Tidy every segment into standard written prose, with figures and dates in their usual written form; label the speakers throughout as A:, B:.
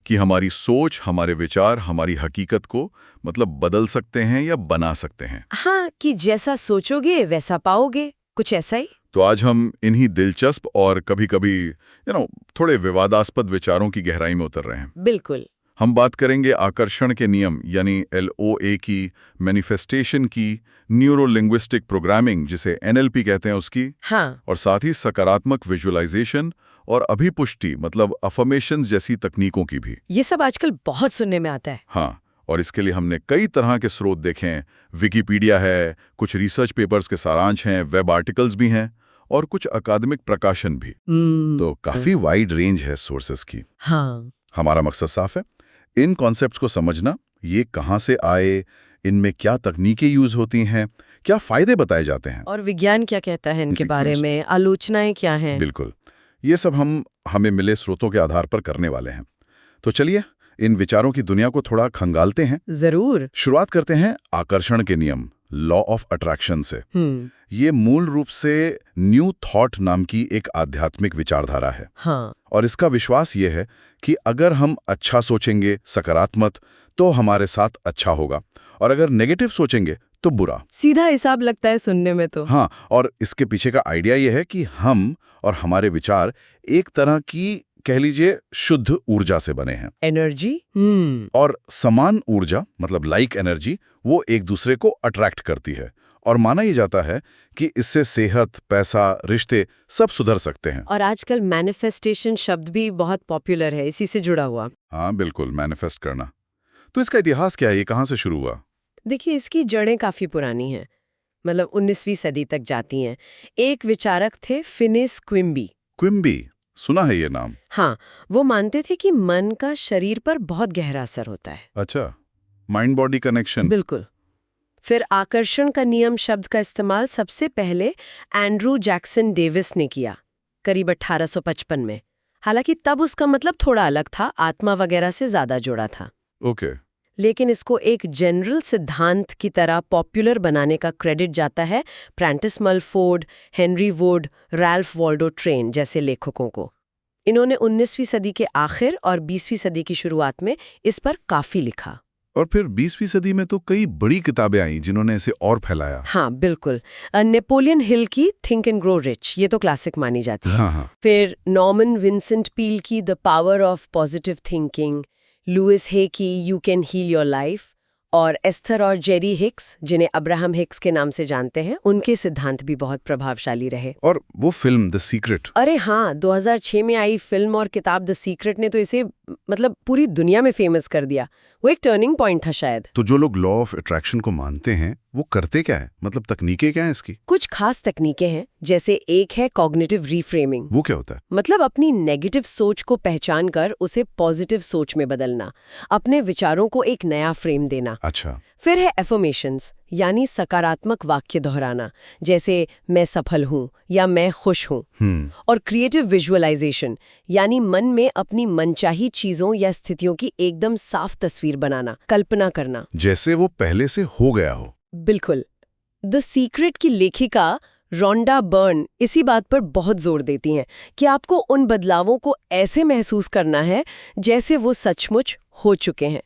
A: कि हमारी सोच, हमारे विचार, हमारी हकीकत को मतलब बदल सकते हैं या बना सकते हैं।
B: हाँ, कि जैसा सोचोगे वैसा पाओगे, कुछ ऐसा ही।
A: तो आज हम इन्हीं दिलचस्प और कभी-कभी थोड़े विवादास्पद विचारों की गहराई में उतर रहे हैं।
B: बिल्कुल।
A: हम बात करेंगे आकर्षण के नियम यानी LOA की, मैनिफेस्टेशन की, न्यूरो लिंग्विस्टिक प्रोग्रामिंग जिसे NLP कहते हैं उसकी,
B: हाँ।
A: और साथ ही सकारात्मक विजुअलाइजेशन और अभिपुष्टि मतलब अफर्मेशंस जैसी तकनीकों की भी।
B: ये सब आजकल बहुत सुनने में आता है।
A: हाँ, और इसके लिए हमने कई तरह के स्रोत देखे हैं। विकिपीडिया है, कुछ रिसर्च पेपर्स के सारांश हैं, वेब आर्टिकल्स भी हैं और कुछ अकादमिक प्रकाशन भी। तो काफी वाइड रेंज है सोर्सेस की।
B: हाँ।
A: हमारा मकसद साफ है, इन कॉन्सेप्ट्स को समझना, ये कहाँ से आए, इनमें क्या तकनीकें यूज होती हैं, क्या फायदे बताए जाते हैं,
B: और विज्ञान क्या कहता है इनके बारे
A: Exactly.
B: में, आलोचनाएं क्या हैं।
A: बिल्कुल, ये सब हमें मिले स्रोतों के आधार पर करने वाले हैं। तो चलिए इन विचारों की दुनिया को थोड़ा खंगालते हैं।
B: जरूर।
A: शुरुआत करते हैं आकर्षण के नियम, लॉ ऑफ अट्रैक्शन से। ये मूल रूप से न्यू थॉट नाम की एक आध्यात्मिक विचारधारा है।
B: हाँ।
A: और इसका विश्वास ये है कि अगर हम अच्छा सोचेंगे, सकारात्मक, तो हमारे साथ अच्छा होगा, और अगर नेगेटिव सोचेंगे तो बुरा।
B: सीधा हिसाब लगता है सुनने में तो।
A: हाँ, और इसके पीछे का आइडिया ये है कि हम और हमारे विचार एक तरह की, कह लीजिए, शुद्ध ऊर्जा से बने हैं।
B: एनर्जी।
A: और समान ऊर्जा मतलब लाइक एनर्जी वो एक दूसरे को अट्रैक्ट करती है, और माना ये जाता है कि इससे सेहत, पैसा, रिश्ते सब सुधर सकते हैं।
B: और आजकल मैनिफेस्टेशन शब्द भी बहुत पॉपुलर है इसी से जुड़ा हुआ।
A: हाँ बिल्कुल, मैनिफेस्ट करना। तो इसका इतिहास क्या है, ये कहाँ से शुरू हुआ?
B: देखिए, इसकी जड़ें काफी पुरानी हैं, मतलब 19वीं सदी तक जाती हैं। एक विचारक थे फिनिस क्विम्बी।
A: क्विम्बी, सुना है ये नाम।
B: हाँ, वो मानते थे कि मन का शरीर पर बहुत गहरा असर होता है।
A: अच्छा, माइंड बॉडी कनेक्शन।
B: बिल्कुल। फिर आकर्षण का नियम शब्द का इस्तेमाल सबसे पहले एंड्रू जैक्सन डेविस ने किया, करीब 1855 में। हालांकि तब उसका मतलब थोड़ा अलग था, आत्मा वगैरह से ज्यादा जुड़ा था।
A: ओके।
B: लेकिन इसको एक जनरल सिद्धांत की तरह पॉपुलर बनाने का क्रेडिट जाता है Prentice Mulford, Henry Wood, Ralph Waldo Trine जैसे लेखकों को। इन्होंने 19वीं सदी के आखिर और 20वीं सदी की शुरुआत में इस पर काफी लिखा।
A: और फिर 20वीं सदी में तो कई बड़ी किताबें आई जिन्होंने इसे और फैलाया।
B: हाँ बिल्कुल। नेपोलियन हिल की थिंक एंड ग्रो रिच, ये तो क्लासिक मानी जाती है।
A: हाँ।
B: फिर नॉर्मन विंसेंट पील की the power of positive thinking, Louise Hay की you can heal your life, और एस्थर और जेरी हिक्स, जिन्हें अब्राहम हिक्स के नाम से जानते हैं, उनके सिद्धांत भी बहुत प्रभावशाली रहे।
A: और वो फिल्म द सीक्रेट।
B: अरे हाँ, 2006 में आई फिल्म और किताब द सीक्रेट ने तो इसे मतलब पूरी दुनिया में फेमस कर दिया। वो एक टर्निंग पॉइंट था शायद।
A: तो जो लोग लॉ ऑफ अट्रैक्शन को मानते हैं वो करते क्या है, मतलब तकनीकें क्या है इसकी?
B: कुछ खास तकनीकें हैं, जैसे एक है कॉग्निटिव रीफ्रेमिंग।
A: वो क्या होता है?
B: मतलब अपनी नेगेटिव सोच को पहचान कर उसे पॉजिटिव सोच में बदलना, अपने विचारों को एक नया फ्रेम देना।
A: अच्छा।
B: फिर है एफर्मेशंस, यानी सकारात्मक वाक्य दोहराना, जैसे मैं सफल हूँ या मैं खुश हूँ। और क्रिएटिव विजुअलाइजेशन, यानी मन में अपनी मनचाही चीजों या स्थितियों की एकदम साफ तस्वीर बनाना, कल्पना करना,
A: जैसे वो पहले से हो गया हो।
B: बिल्कुल। द सीक्रेट की लेखिका रोंडा बर्न इसी बात पर बहुत जोर देती हैं कि आपको उन बदलावों को ऐसे महसूस करना है जैसे वो सचमुच हो चुके हैं।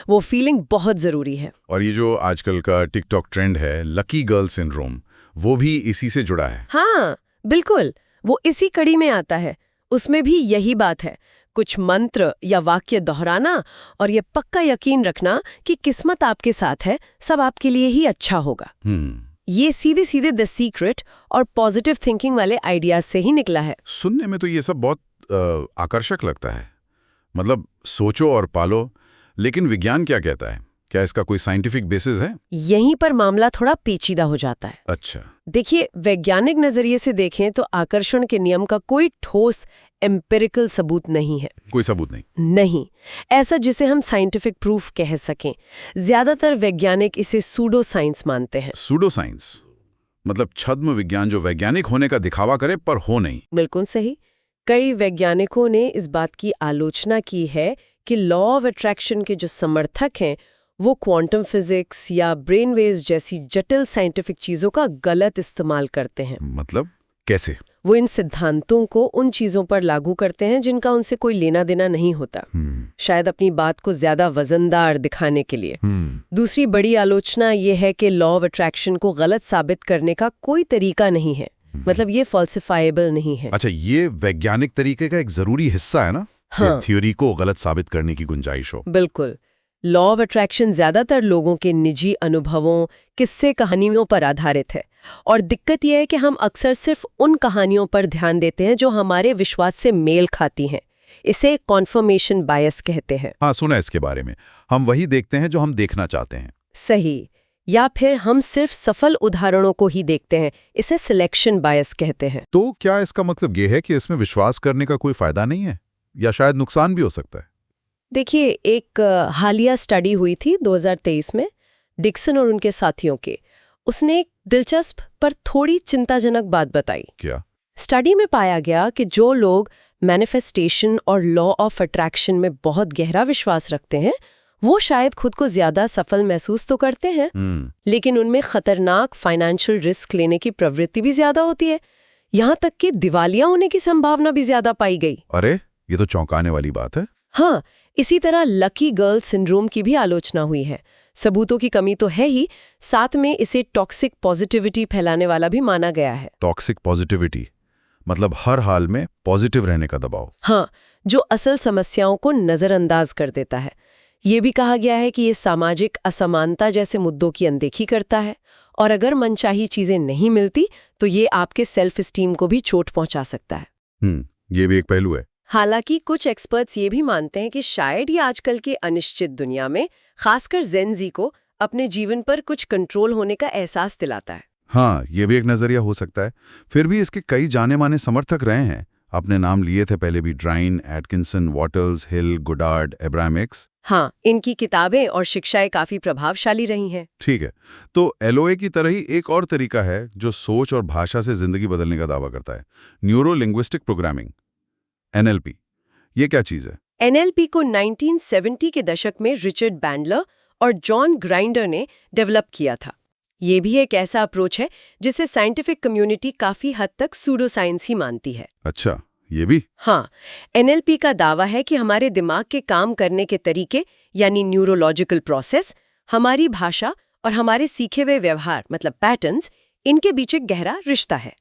B: वो फीलिंग बहुत जरूरी है।
A: और ये जो आजकल का टिकटॉक ट्रेंड है, लकी गर्ल सिंड्रोम, वो भी इसी से जुड़ा है।
B: हाँ बिल्कुल, वो इसी कड़ी में आता है। उसमें भी यही बात है, कुछ मंत्र या वाक्य दोहराना और ये पक्का यकीन रखना कि किस्मत आपके साथ है, सब आपके लिए ही अच्छा होगा। ये सीधे सीधे द सीक्रेट और पॉजिटिव थिंकिंग वाले आइडियाज से ही निकला है।
A: सुनने में तो ये सब बहुत आकर्षक लगता है, मतलब सोचो और पालो। लेकिन विज्ञान क्या कहता है? क्या इसका कोई साइंटिफिक बेसिस है?
B: यहीं पर मामला थोड़ा पेचीदा हो जाता है।
A: अच्छा।
B: देखिए, वैज्ञानिक नजरिए से देखें तो आकर्षण के नियम का कोई ठोस एम्पिरिकल सबूत नहीं है।
A: कोई सबूत नहीं?
B: नहीं, ऐसा जिसे हम साइंटिफिक प्रूफ कह सकें। ज्यादातर वैज्ञानिक इसे सूडो साइंस मानते हैं।
A: सूडो साइंस मतलब छद्म विज्ञान जो वैज्ञानिक होने का दिखावा करे पर हो नहीं।
B: बिल्कुल सही। कई वैज्ञानिकों ने इस बात की आलोचना की है कि लॉ ऑफ अट्रैक्शन के जो समर्थक हैं वो क्वांटम फिजिक्स या ब्रेन वेव्स जैसी जटिल साइंटिफिक चीजों का गलत इस्तेमाल करते हैं।
A: मतलब कैसे?
B: वो इन सिद्धांतों को उन चीजों पर लागू करते हैं जिनका उनसे कोई लेना देना नहीं होता, शायद अपनी बात को ज्यादा वजनदार दिखाने के लिए। दूसरी बड़ी आलोचना ये है कि लॉ ऑफ अट्रैक्शन को गलत साबित करने का कोई तरीका नहीं है, मतलब ये फॉल्सिफाइबल नहीं है।
A: अच्छा, ये वैज्ञानिक तरीके का एक जरूरी हिस्सा है ना?
B: हाँ,
A: थ्योरी को गलत साबित करने की गुंजाइश हो।
B: बिल्कुल। लॉ ऑफ अट्रैक्शन ज्यादातर लोगों के निजी अनुभवों, किस्से कहानियों पर आधारित है, और दिक्कत यह है कि हम अक्सर सिर्फ उन कहानियों पर ध्यान देते हैं जो हमारे विश्वास से मेल खाती हैं। इसे कॉन्फर्मेशन बायस कहते हैं।
A: हाँ, सुना है इसके बारे में। हम वही देखते हैं जो हम देखना चाहते हैं।
B: सही। या फिर हम सिर्फ सफल उदाहरणों को ही देखते हैं, इसे सिलेक्शन बायस कहते हैं।
A: तो क्या इसका मतलब ये है कि इसमें विश्वास करने का कोई फायदा नहीं है, या शायद नुकसान भी हो सकता है?
B: देखिए, एक हालिया स्टडी हुई थी 2023 में डिक्सन और उनके साथियों के। उसने एक दिलचस्प पर थोड़ी चिंताजनक बात बताई।
A: क्या?
B: स्टडी में पाया गया कि जो लोग मैनिफेस्टेशन और लॉ ऑफ अट्रैक्शन में बहुत गहरा विश्वास रखते हैं, वो शायद खुद को ज्यादा सफल महसूस तो करते हैं, लेकिन उनमें खतरनाक फाइनेंशियल रिस्क लेने की प्रवृत्ति भी ज्यादा होती है। यहाँ तक कि दिवालिया होने की संभावना भी ज्यादा पाई गई।
A: अरे, ये तो चौंकाने वाली बात है।
B: हाँ, इसी तरह लकी गर्ल सिंड्रोम की भी आलोचना हुई है। सबूतों की कमी तो है ही, साथ में इसे टॉक्सिक पॉजिटिविटी फैलाने वाला भी माना गया है।
A: टॉक्सिक पॉजिटिविटी मतलब हर हाल में पॉजिटिव रहने का दबाव।
B: हाँ, जो असल समस्याओं को नजरअंदाज कर देता है। ये भी कहा गया है कि ये सामाजिक असमानता जैसे मुद्दों की अनदेखी करता है, और अगर मनचाही चीजें नहीं मिलती तो ये आपके सेल्फ एस्टीम को भी चोट पहुंचा सकता है।
A: ये भी एक पहलू है।
B: हालांकि कुछ एक्सपर्ट्स ये भी मानते हैं कि शायद ये आजकल की अनिश्चित दुनिया में, खासकर जेन ज़ी को, अपने जीवन पर कुछ कंट्रोल होने का एहसास दिलाता है।
A: हाँ, ये भी एक नजरिया हो सकता है। फिर भी इसके कई जाने माने समर्थक रहे हैं। आपने नाम लिए थे पहले भी, ड्राइन, एटकिंसन, वॉटल्स, हिल, गुडार्ड, एब्राहमिक्स।
B: हाँ, इनकी किताबें और शिक्षाएं काफी प्रभावशाली रही हैं।
A: ठीक है, तो एलओए की तरह ही एक और तरीका है जो सोच और भाषा से जिंदगी बदलने का दावा करता है, न्यूरो लिंग्विस्टिक प्रोग्रामिंग, एनएलपी। ये क्या चीज है?
B: एनएलपी को 1970 के दशक में रिचर्ड बैंडलर और जॉन ग्राइंडर ने डेवलप किया था। ये भी एक ऐसा अप्रोच है जिसे साइंटिफिक कम्युनिटी काफी हद तक सूडो साइंस ही मानती है।
A: अच्छा, ये भी?
B: हाँ, एनएलपी का दावा है कि हमारे दिमाग के काम करने के तरीके, यानी न्यूरोलॉजिकल प्रोसेस, हमारी भाषा और हमारे सीखे हुए व्यवहार, मतलब पैटर्न्स, इनके बीच एक गहरा रिश्ता है।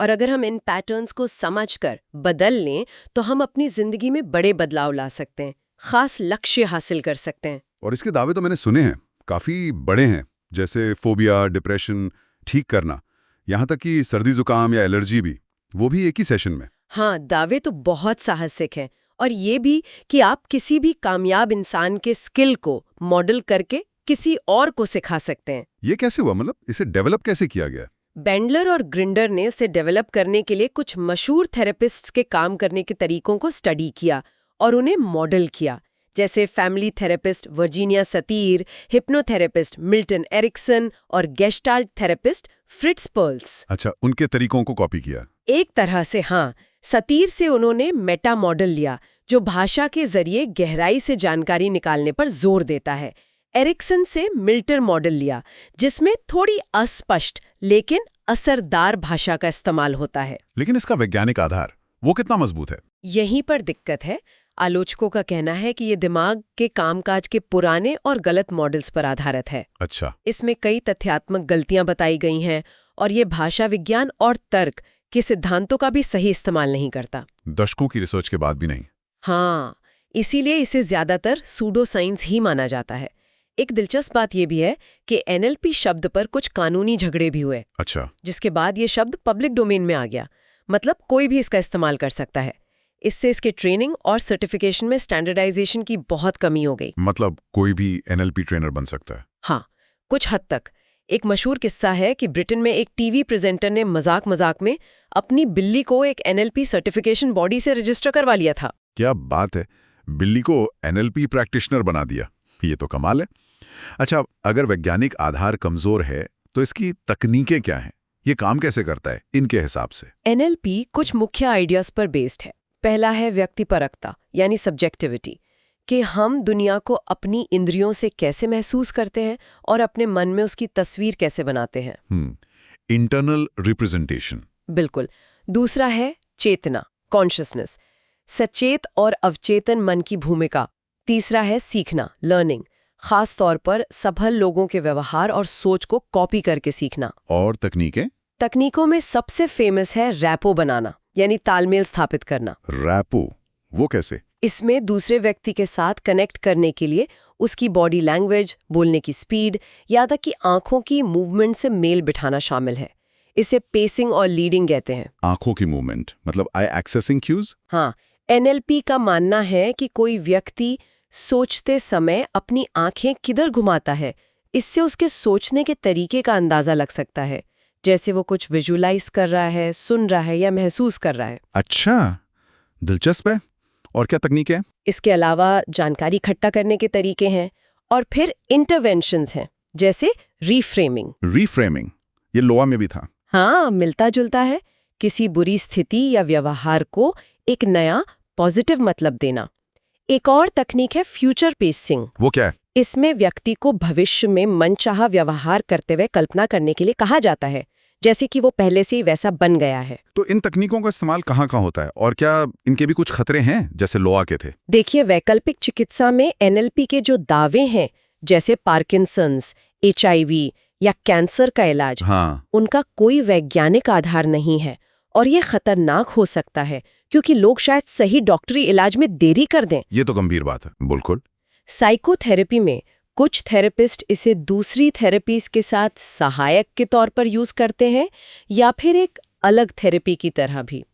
B: और अगर हम इन पैटर्न्स को समझकर बदल लें तो हम अपनी जिंदगी में बड़े बदलाव ला सकते हैं, खास लक्ष्य हासिल कर सकते हैं।
A: और इसके दावे तो मैंने सुने हैं, काफी बड़े हैं, जैसे फोबिया, डिप्रेशन ठीक करना, यहाँ तक कि सर्दी जुकाम या एलर्जी भी, वो भी एक ही सेशन में।
B: हाँ, दावे तो बहुत साहसिक हैं, और ये भी कि आप किसी भी कामयाब इंसान के स्किल को मॉडल करके किसी और को सिखा सकते हैं।
A: ये कैसे हुआ, मतलब इसे डेवलप कैसे किया गया?
B: बैंडलर और ग्रिंडर ने इसे डेवलप करने के लिए कुछ मशहूर थेरेपिस्ट्स के काम करने के तरीकों को स्टडी किया और उन्हें मॉडल किया, जैसे family therapist Virginia Satir, hypnotherapist Milton Erickson और गेस्टाल्ट थेरेपिस्ट फ्रिट्स पर्ल्स।
A: अच्छा, उनके तरीकों को कॉपी किया?
B: एक तरह से हाँ। सतीर से उन्होंने मेटा मॉडल लिया, जो भाषा के जरिए गहराई से जानकारी निकालने पर जोर देता है। एरिक्सन से मिल्टन मॉडल लिया, जिसमें थोड़ी अस्पष्ट लेकिन असरदार भाषा का इस्तेमाल होता है।
A: लेकिन इसका वैज्ञानिक आधार वो कितना मजबूत है?
B: यहीं पर दिक्कत है। आलोचकों का कहना है कि ये दिमाग के कामकाज के पुराने और गलत मॉडल्स पर आधारित है।
A: अच्छा।
B: इसमें कई तथ्यात्मक गलतियां बताई गई हैं, और ये भाषा विज्ञान और तर्क के सिद्धांतों का भी सही इस्तेमाल नहीं करता।
A: दशकों की रिसर्च के बाद भी नहीं?
B: हाँ, इसीलिए इसे ज्यादातर सूडो साइंस ही माना जाता है। एक दिलचस्प बात यह भी है कि एनएलपी शब्द पर कुछ कानूनी झगड़े भी हुए।
A: अच्छा।
B: जिसके बाद ये शब्द पब्लिक डोमेन में आ गया, मतलब कोई भी इसका इस्तेमाल कर सकता है। इससे इसके ट्रेनिंग और सर्टिफिकेशन में स्टैंडर्डाइजेशन की बहुत कमी हो गई।
A: मतलब कोई भी एनएलपी ट्रेनर बन सकता है?
B: हाँ, कुछ हद तक। एक मशहूर किस्सा है कि ब्रिटेन में एक टीवी प्रेजेंटर ने मजाक में अपनी बिल्ली को एक एनएलपी सर्टिफिकेशन बॉडी से रजिस्टर करवा लिया था।
A: क्या बात है, बिल्ली को एनएलपी प्रैक्टिशनर बना दिया, ये तो कमाल है। अच्छा, अगर वैज्ञानिक आधार कमजोर है तो इसकी तकनीकें क्या हैं? ये काम कैसे करता है इनके हिसाब से?
B: एनएलपी कुछ मुख्य आइडियाज पर बेस्ड है। पहला है व्यक्तिपरकता, यानी सब्जेक्टिविटी, कि हम दुनिया को अपनी इंद्रियों से कैसे महसूस करते हैं और अपने मन में उसकी तस्वीर कैसे बनाते हैं।
A: Internal representation.
B: बिल्कुल। दूसरा है चेतना, कॉन्शियसनेस, सचेत और अवचेतन मन की भूमिका। तीसरा है सीखना, लर्निंग, खास तौर पर सफल लोगों के व्यवहार और सोच को कॉपी करके सीखना।
A: और तकनीकें?
B: तकनीकों में सबसे फेमस है रैपो बनाना, यानी तालमेल स्थापित करना।
A: रैपो, वो कैसे?
B: इसमें दूसरे व्यक्ति के साथ कनेक्ट करने के लिए उसकी बॉडी लैंग्वेज, बोलने की स्पीड, या तक कि आंखों की मूवमेंट से मेल बिठाना शामिल है। इसे पेसिंग और लीडिंग कहते हैं।
A: आंखों की मूवमेंट मतलब आई एक्सेसिंग क्यूज?
B: हाँ, एनएलपी का मानना है कि कोई व्यक्ति सोचते समय अपनी आंखें किधर घुमाता है, इससे उसके सोचने के तरीके का अंदाजा लग सकता है, जैसे वो कुछ विजुलाइज कर रहा है, सुन रहा है या महसूस कर रहा है।
A: अच्छा, दिलचस्प है। और क्या तकनीक है?
B: इसके अलावा जानकारी इकट्ठा करने के तरीके हैं और फिर इंटरवेंशंस हैं, जैसे रीफ्रेमिंग।
A: रीफ्रेमिंग, ये लोआ में भी था।
B: हाँ, मिलता जुलता है। किसी बुरी स्थिति या व्यवहार को एक नया पॉजिटिव मतलब देना। एक और तकनीक है फ्यूचर पेसिंग।
A: वो क्या है?
B: इसमें व्यक्ति को भविष्य में मनचाहा व्यवहार करते हुए कल्पना करने के लिए कहा जाता है, जैसे कि वो पहले से ही वैसा बन गया है।
A: तो इन तकनीकों का इस्तेमाल कहाँ होता है और क्या इनके भी कुछ खतरे हैं जैसे लोआ के थे?
B: देखिए, वैकल्पिक चिकित्सा में एनएलपी के जो दावे हैं, जैसे पार्किंसंस, एचआईवी या कैंसर का इलाज,
A: हाँ,
B: उनका कोई वैज्ञानिक आधार नहीं है और ये खतरनाक हो सकता है क्योंकि लोग शायद सही डॉक्टरी इलाज में देरी कर दें।
A: ये तो गंभीर बात है। बिल्कुल।
B: साइकोथेरेपी में कुछ थेरेपिस्ट इसे दूसरी थेरेपीज के साथ सहायक के तौर पर यूज करते हैं या फिर एक अलग थेरेपी की तरह भी।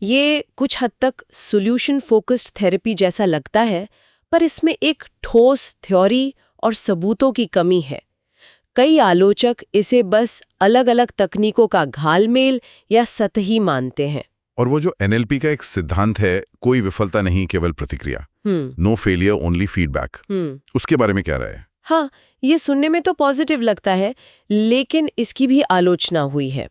B: ये कुछ हद तक सॉल्यूशन फोकस्ड थेरेपी जैसा लगता है, पर इसमें एक ठोस थ्योरी और सबूतों की कमी है। कई आलोचक इसे बस अलग-अलग तकनीकों का घालमेल या सतही मानते हैं।
A: और वो जो एनएलपी का एक सिद्धांत है, कोई विफलता नहीं केवल प्रतिक्रिया, नो फेलियर ओनली फीडबैक, उसके बारे में क्या राय है?
B: हाँ, ये सुनने में तो पॉजिटिव लगता है, लेकिन इसकी भी आलोचना हुई है।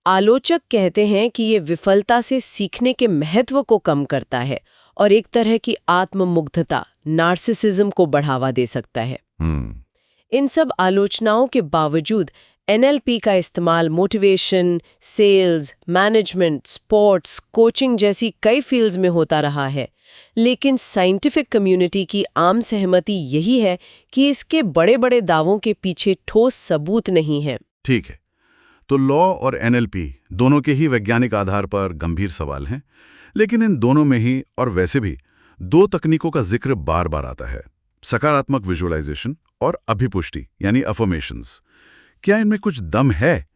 B: आलोचक कहते हैं कि ये विफलता से सीखने के महत्व को कम करता है और एक तरह की आत्ममुग्धता, नार्सिसिज्म को बढ़ावा दे सकता है। इन सब आलोचनाओं के बावजूद एनएलपी का इस्तेमाल motivation, sales, management, sports, coaching जैसी कई फील्ड्स में होता रहा है। लेकिन साइंटिफिक कम्युनिटी की आम सहमति यही है कि इसके बड़े-बड़े दावों के पीछे ठोस सबूत नहीं है।
A: ठीक है, तो लॉ और एनएलपी दोनों के ही वैज्ञानिक आधार पर गंभीर सवाल हैं, लेकिन इन दोनों में ही और वैसे भी दो तकनीकों का जिक्र बार बार आता है, सकारात्मक विजुअलाइजेशन और अभिपुष्टि यानी अफर्मेशंस। क्या इनमें कुछ दम है?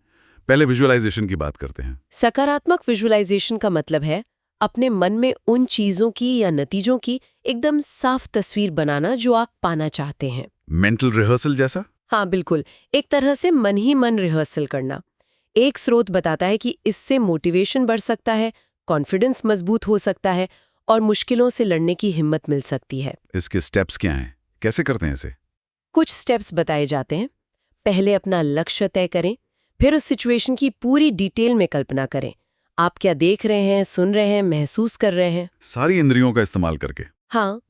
A: पहले विजुअलाइजेशन की बात करते हैं।
B: सकारात्मक विजुअलाइजेशन का मतलब है अपने मन में उन चीजों की या नतीजों की एकदम साफ तस्वीर बनाना जो आप पाना चाहते हैं।
A: मेंटल रिहर्सल जैसा?
B: हाँ, बिल्कुल, एक तरह से मन ही मन रिहर्सल करना। एक स्रोत बताता है कि इससे मोटिवेशन बढ़ सकता है, कॉन्फिडेंस मजबूत हो सकता है और मुश्किलों से लड़ने की हिम्मत मिल सकती है।
A: इसके स्टेप्स क्या हैं? कैसे करते हैं इसे?
B: कुछ स्टेप्स बताए जाते हैं। पहले अपना लक्ष्य तय करें, फिर उस सिचुएशन की पूरी डिटेल में कल्पना करें। आप क्या देख रहे हैं, सुन रहे हैं, महसूस कर रहे हैं।
A: सारी इंद्रियों का इस्तेमाल करके।
B: हाँ,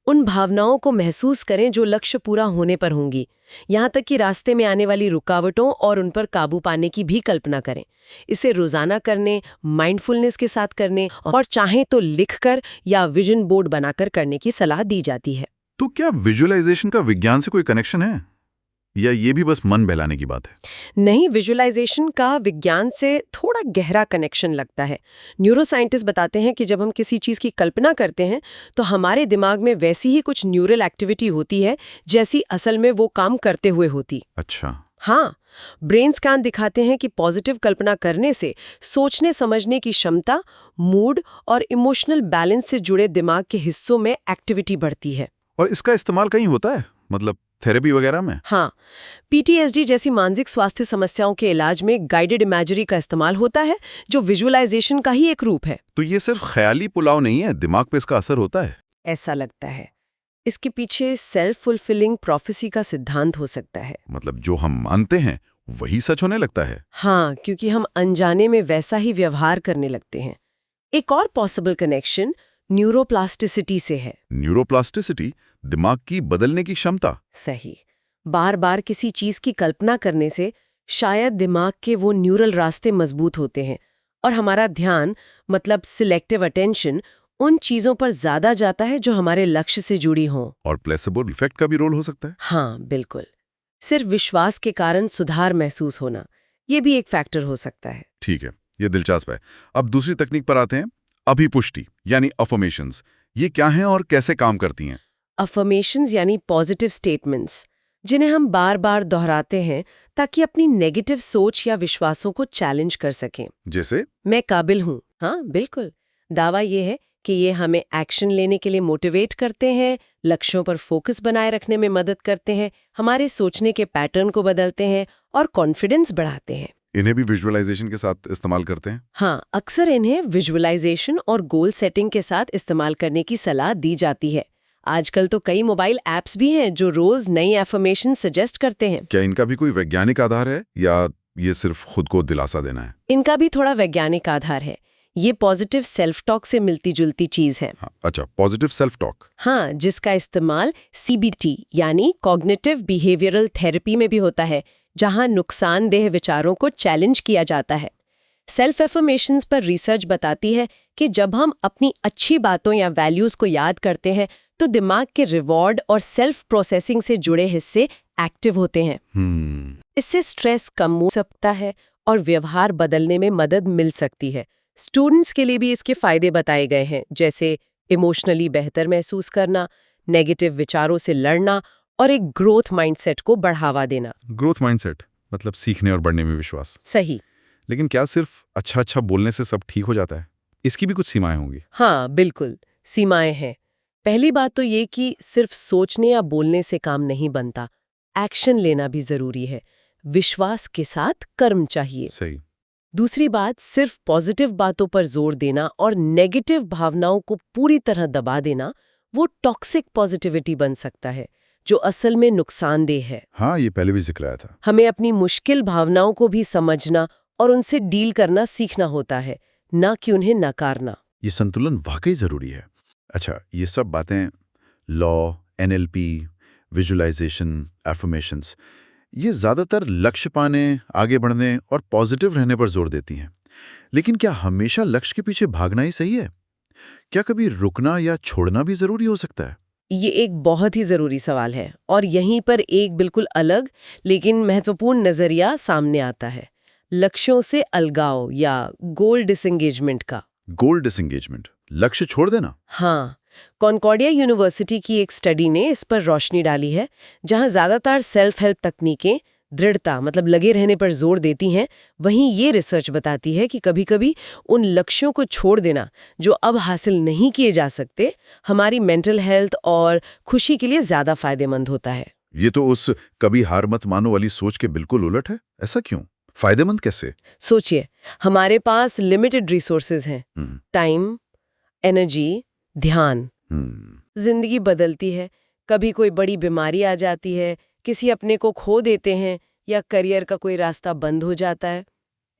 B: उन भावनाओं को महसूस करें जो लक्ष्य पूरा होने पर होंगी। यहाँ तक कि रास्ते में आने वाली रुकावटों और उन पर काबू पाने की भी कल्पना करें। इसे रोजाना करने, माइंडफुलनेस के साथ करने और चाहें तो लिखकर या विजन बोर्ड बनाकर करने की सलाह दी जाती है।
A: तो क्या विजुअलाइजेशन का विज्ञान से कोई कनेक्शन है या ये भी बस मन बहलाने की बात है?
B: नहीं, विजुअलाइजेशन का विज्ञान से थोड़ा गहरा कनेक्शन लगता है। न्यूरोसाइंटिस्ट बताते हैं कि जब हम किसी चीज़ की कल्पना करते हैं तो हमारे दिमाग में वैसी ही कुछ न्यूरल एक्टिविटी होती है जैसी असल में वो काम करते हुए होती।
A: अच्छा।
B: हाँ, ब्रेन स्कैन दिखाते हैं कि पॉजिटिव कल्पना करने से सोचने समझने की क्षमता, मूड और इमोशनल बैलेंस से जुड़े दिमाग के हिस्सों में एक्टिविटी बढ़ती है।
A: और इसका इस्तेमाल कहीं होता है, मतलब थेरेपी वगैरह में?
B: हाँ, पीटीएसडी जैसी मानसिक स्वास्थ्य समस्याओं के इलाज में गाइडेड इमेजरी का इस्तेमाल होता है, जो विजुअलाइजेशन का ही एक रूप है।
A: तो ये सिर्फ ख्याली पुलाव नहीं है, दिमाग पे इसका असर होता है?
B: ऐसा लगता है। इसके पीछे सेल्फ फुलफिलिंग प्रोफेसी का सिद्धांत हो सकता है।
A: मतलब जो हम मानते हैं वही सच होने लगता है?
B: हाँ, क्योंकि हम अनजाने में वैसा ही व्यवहार करने लगते हैं। एक और पॉसिबल कनेक्शन न्यूरोप्लास्टिसिटी से है।
A: न्यूरोप्लास्टिसिटी, दिमाग की बदलने की क्षमता।
B: सही। बार बार किसी चीज की कल्पना करने से शायद दिमाग के वो न्यूरल रास्ते मजबूत होते हैं और हमारा ध्यान मतलब सिलेक्टिव अटेंशन उन चीजों पर ज्यादा जाता है जो हमारे लक्ष्य से जुड़ी हों।
A: और प्लेसेबो इफेक्ट का भी रोल हो सकता है।
B: हाँ, बिल्कुल। सिर्फ विश्वास के कारण सुधार महसूस होना, ये भी एक फैक्टर हो सकता है।
A: ठीक है, ये दिलचस्प है। अब दूसरी तकनीक पर आते हैं, अभिपुष्टि यानी अफर्मेशंस। ये क्या हैं और कैसे काम करती हैं?
B: अफर्मेशंस यानी पॉजिटिव स्टेटमेंट्स, जिन्हें हम बार बार दोहराते हैं ताकि अपनी नेगेटिव सोच या विश्वासों को चैलेंज कर सकें।
A: जैसे
B: मैं काबिल हूँ, हाँ बिल्कुल। दावा ये है कि ये हमें एक्शन लेने के लिए मोटिवेट करते हैं, लक्ष्यों पर फोकस बनाए रखने में मदद करते हैं, हमारे सोचने के पैटर्न को बदलते हैं और कॉन्फिडेंस बढ़ाते हैं।
A: इन्हें भी विजुअलाइजेशन के साथ इस्तेमाल करते हैं?
B: हाँ, अक्सर इन्हें विजुअलाइजेशन और गोल सेटिंग के साथ इस्तेमाल करने की सलाह दी जाती है। आजकल तो कई मोबाइल ऐप्स भी हैं जो रोज नई एफर्मेशन सजेस्ट करते हैं।
A: क्या इनका भी कोई वैज्ञानिक आधार है या ये सिर्फ खुद को दिलासा देना है?
B: इनका भी थोड़ा वैज्ञानिक आधार है। ये पॉजिटिव सेल्फ टॉक से मिलती जुलती चीज है।
A: हाँ, अच्छा, पॉजिटिव सेल्फ टॉक।
B: हाँ, जिसका इस्तेमाल CBT यानी कॉग्निटिव बिहेवियरल थेरेपी में भी होता है, जहां नुकसानदेह विचारों को चैलेंज किया जाता है। सेल्फ एफर्मेशंस पर रिसर्च बताती है कि जब हम अपनी अच्छी बातों या वैल्यूज को याद करते हैं तो दिमाग के रिवॉर्ड और सेल्फ प्रोसेसिंग से जुड़े हिस्से एक्टिव होते हैं। इससे स्ट्रेस कम हो सकता है और व्यवहार बदलने में मदद मिल सकती है। स्टूडेंट्स के लिए भी इसके फायदे बताए गए हैं, जैसे इमोशनली बेहतर महसूस करना, नेगेटिव विचारों से लड़ना और एक ग्रोथ माइंडसेट को बढ़ावा देना।
A: ग्रोथ माइंडसेट मतलब सीखने और बढ़ने में विश्वास।
B: सही।
A: लेकिन क्या सिर्फ अच्छा बोलने से सब ठीक हो जाता है? इसकी भी कुछ सीमाएं होंगी।
B: हाँ, बिल्कुल, सीमाएं हैं। पहली बात तो ये कि सिर्फ सोचने या बोलने से काम नहीं बनता, एक्शन लेना भी जरूरी है। विश्वास के साथ कर्म चाहिए।
A: सही।
B: दूसरी बात, सिर्फ पॉजिटिव बातों पर जोर देना और नेगेटिव भावनाओं को पूरी तरह दबा देना, वो टॉक्सिक पॉजिटिविटी बन सकता है, जो असल में नुकसानदेह है।
A: हाँ, ये पहले भी जिक्र आया था।
B: हमें अपनी मुश्किल भावनाओं को भी समझना और उनसे डील करना सीखना होता है, ना कि उन्हें नकारना।
A: ये संतुलन वाकई जरूरी है। अच्छा, ये सब बातें लॉ, NLP, विजुअलाइजेशन, एफर्मेशंस, ये ज्यादातर लक्ष्य पाने, आगे बढ़ने और पॉजिटिव रहने पर जोर देती हैं। लेकिन क्या हमेशा लक्ष्य के पीछे भागना ही सही है? क्या कभी रुकना या छोड़ना भी जरूरी हो सकता है?
B: ये एक बहुत ही जरूरी सवाल है और यहीं पर एक बिल्कुल अलग लेकिन महत्वपूर्ण नजरिया सामने आता है, लक्ष्यों से अलगाव या गोल डिसएंगेजमेंट का।
A: गोल डिसएंगेजमेंट, लक्ष्य छोड़ देना?
B: हाँ, कॉन्कॉर्डिया यूनिवर्सिटी की एक स्टडी ने इस पर रोशनी डाली है, जहां ज्यादातर सेल्फ हेल्प तकनीकें दृढ़ता मतलब लगे रहने पर जोर देती हैं। वहीं ये रिसर्च बताती है कि कभी-कभी उन लक्ष्यों को छोड़ देना जो अब हासिल नहीं किए जा सकते, हमारी मेंटल हेल्थ और खुशी के लिए ज्यादा फायदेमंद होता है।
A: ये तो उस कभी हार मत मानो वाली सोच के बिल्कुल उलट है। ऐसा क्यों? फायदेमंद कैसे?
B: सोचिए, हमारे पास लिमिटेड रिसोर्सेज हैं, टाइम, एनर्जी, ध्यान। जिंदगी बदलती है, कभी कोई बड़ी बीमारी आ जाती है, किसी अपने को खो देते हैं या करियर का कोई रास्ता बंद हो जाता है।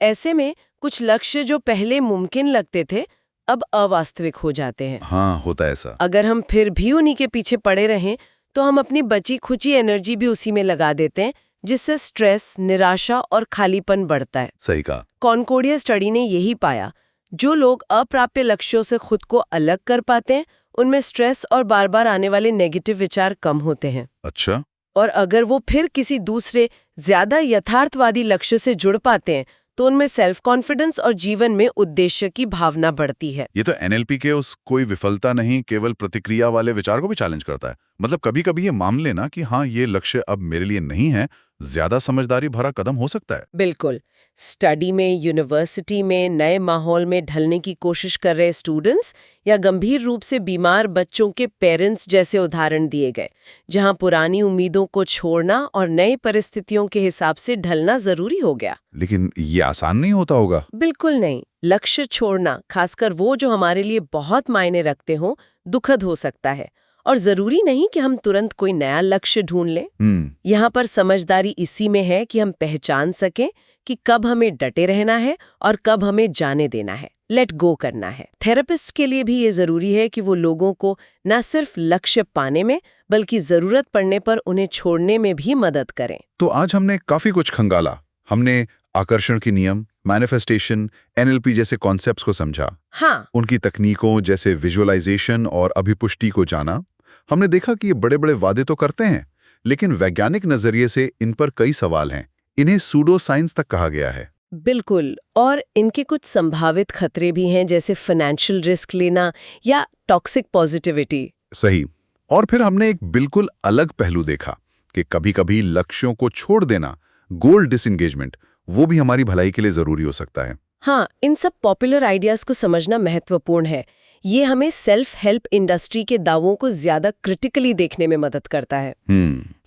B: ऐसे में कुछ लक्ष्य जो पहले मुमकिन लगते थे अब अवास्तविक हो जाते हैं।
A: हाँ, होता है ऐसा।
B: अगर हम फिर भी उन्हीं के पीछे पड़े रहें तो हम अपनी बची खुची एनर्जी भी उसी में लगा देते हैं, जिससे स्ट्रेस, निराशा और खालीपन बढ़ता है।
A: सही कहा।
B: कॉन्कॉर्डिया स्टडी ने यही पाया, जो लोग अप्राप्य लक्ष्यों से खुद को अलग कर पाते हैं उनमें स्ट्रेस और बार बार आने वाले नेगेटिव विचार कम होते हैं।
A: अच्छा।
B: और अगर वो फिर किसी दूसरे ज्यादा यथार्थवादी लक्ष्य से जुड़ पाते हैं तो उनमें सेल्फ कॉन्फिडेंस और जीवन में उद्देश्य की भावना बढ़ती है।
A: ये तो NLP के उस कोई विफलता नहीं केवल प्रतिक्रिया वाले विचार को भी चैलेंज करता है। मतलब कभी कभी ये मान लेना कि हाँ, ये लक्ष्य अब मेरे लिए नहीं है, ज्यादा समझदारी भरा कदम हो सकता है।
B: बिल्कुल। स्टडी में, यूनिवर्सिटी में नए माहौल में ढलने की कोशिश कर रहे स्टूडेंट्स या गंभीर रूप से बीमार बच्चों के पेरेंट्स जैसे उदाहरण दिए गए, जहां पुरानी उम्मीदों को छोड़ना और नई परिस्थितियों के हिसाब से ढलना जरूरी हो गया।
A: लेकिन ये आसान नहीं होता होगा।
B: बिल्कुल नहीं। लक्ष्य छोड़ना, खासकर वो जो हमारे लिए बहुत मायने रखते हो, दुखद हो सकता है और जरूरी नहीं कि हम तुरंत कोई नया लक्ष्य ढूंढ लें। यहाँ पर समझदारी इसी में है कि हम पहचान सकें कि कब हमें डटे रहना है और कब हमें जाने देना है, लेट गो करना है। थेरेपिस्ट के लिए भी ये जरूरी है कि वो लोगों को न सिर्फ लक्ष्य पाने में बल्कि जरूरत पड़ने पर उन्हें छोड़ने में भी मदद करें।
A: तो आज हमने काफी कुछ खंगाला। हमने आकर्षण के नियम, मैनिफेस्टेशन, एनएलपी जैसे कॉन्सेप्ट्स को समझा,
B: हाँ,
A: उनकी तकनीकों जैसे विजुअलाइजेशन और अभिपुष्टि को जाना। हमने देखा कि ये बड़े-बड़े वादे तो करते हैं, लेकिन वैज्ञानिक नजरिए से इन पर कई सवाल हैं। इन्हें सूडो साइंस तक कहा गया है।
B: बिल्कुल। और इनके कुछ संभावित खतरे भी हैं, जैसे फाइनेंशियल रिस्क लेना या टॉक्सिक पॉजिटिविटी।
A: सही। और फिर हमने एक बिल्कुल अलग पहलू देखा कि कभी-कभी लक्ष्यों को छोड़ देना, गोल डिसएंगेजमेंट, वो भी हमारी भलाई के लिए जरूरी हो सकता है।
B: हाँ, इन सब पॉपुलर आइडियाज को समझना महत्वपूर्ण है। ये हमें सेल्फ हेल्प इंडस्ट्री के दावों को ज्यादा क्रिटिकली देखने में मदद करता है।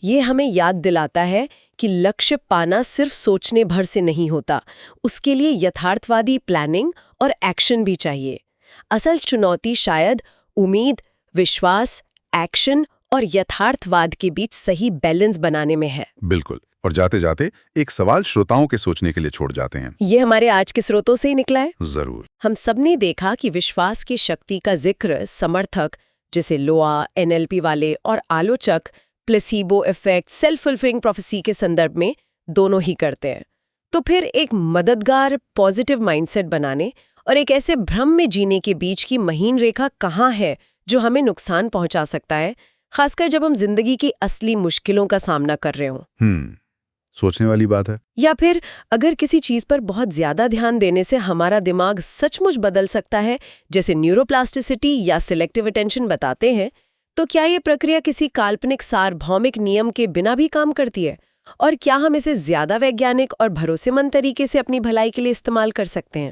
B: ये हमें याद दिलाता है कि लक्ष्य पाना सिर्फ सोचने भर से नहीं होता, उसके लिए यथार्थवादी प्लानिंग और एक्शन भी चाहिए। असल चुनौती शायद उम्मीद, विश्वास, एक्शन और यथार्थवाद के बीच सही बैलेंस बनाने में है।
A: बिल्कुल। और जाते जाते एक सवाल श्रोताओं के सोचने के लिए छोड़ जाते हैं।
B: ये हमारे आज के स्रोतों से ही निकला है।
A: जरूर।
B: हम सबने देखा कि विश्वास की शक्ति का जिक्र समर्थक जैसे लोआ, एनएलपी वाले और आलोचक placebo effect, self fulfilling prophecy के संदर्भ में दोनों ही करते हैं। तो फिर एक मददगार पॉजिटिव माइंडसेट बनाने और एक ऐसे भ्रम में जीने के बीच की महीन रेखा कहाँ है जो हमें नुकसान पहुंचा सकता है, खासकर जब हम जिंदगी की असली मुश्किलों का सामना कर रहे हों।
A: सोचने वाली बात है।
B: या फिर अगर किसी चीज पर बहुत ज्यादा ध्यान देने से हमारा दिमाग सचमुच बदल सकता है, जैसे न्यूरोप्लास्टिसिटी या सिलेक्टिव अटेंशन बताते हैं, तो क्या ये प्रक्रिया किसी काल्पनिक सार्वभौमिक नियम के बिना भी काम करती है? और क्या हम इसे ज्यादा वैज्ञानिक और भरोसेमंद तरीके से अपनी भलाई के लिए इस्तेमाल कर सकते हैं?